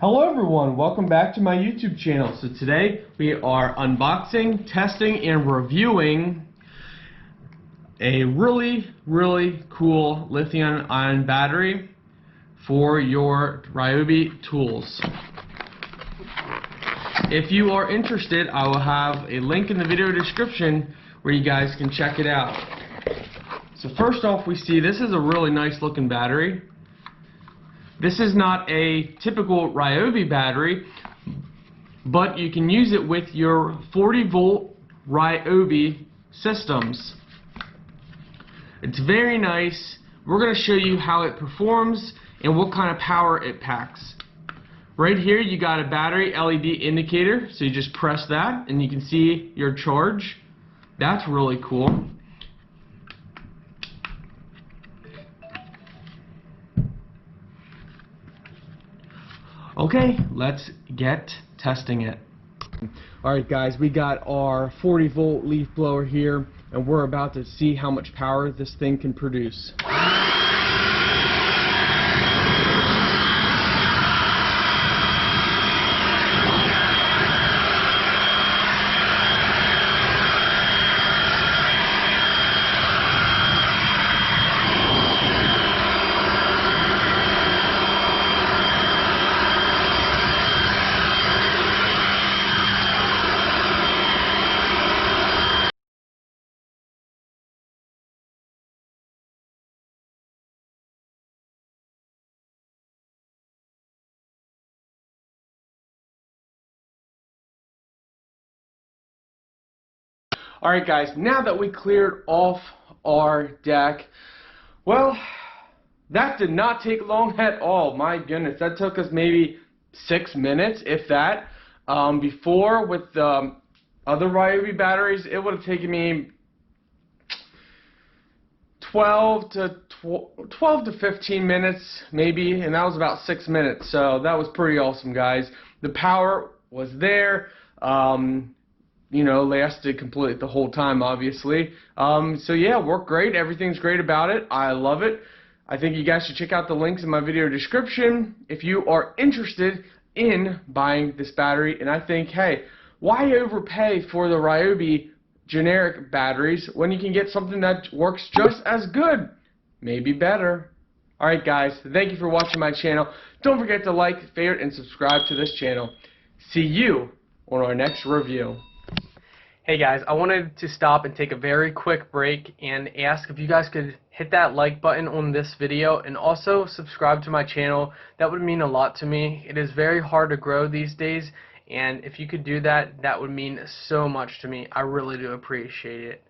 Hello everyone, welcome back to my YouTube channel. So today we are unboxing, testing, and reviewing a really cool lithium-ion battery for your Ryobi tools. If you are interested, I will have a link in the video description where you guys can check it out. So first off, we see this is a really nice looking battery. This is not a typical Ryobi battery, but you can use it with your 40-volt Ryobi systems. It's very nice. We're going to show you how it performs and what kind of power it packs. Right here you got a battery LED indicator, so you just press that and you can see your charge. That's really cool. Okay, let's get testing it. Alright guys, we got our 40-volt leaf blower here, and we're about to see how much power this thing can produce. Alright guys, now that we cleared off our deck, well, that did not take long at all. My goodness, that took us maybe 6 minutes, if that. Before, with the other Ryobi batteries, it would have taken me 12 to 15 minutes maybe, and that was about 6 minutes, so that was pretty awesome, guys. The power was there. You know, lasted completely the whole time, obviously. So yeah, worked great. Everything's great about it. I love it. I think you guys should check out the links in my video description if you are interested in buying this battery. And I think, hey, why overpay for the Ryobi generic batteries when you can get something that works just as good, maybe better. Alright guys, thank you for watching my channel. Don't forget to like, favorite, and subscribe to this channel. See you on our next review. Hey guys, I wanted to stop and take a very quick break and ask if you guys could hit that like button on this video and also subscribe to my channel. That would mean a lot to me. It is very hard to grow these days, and if you could do that, that would mean so much to me. I really do appreciate it.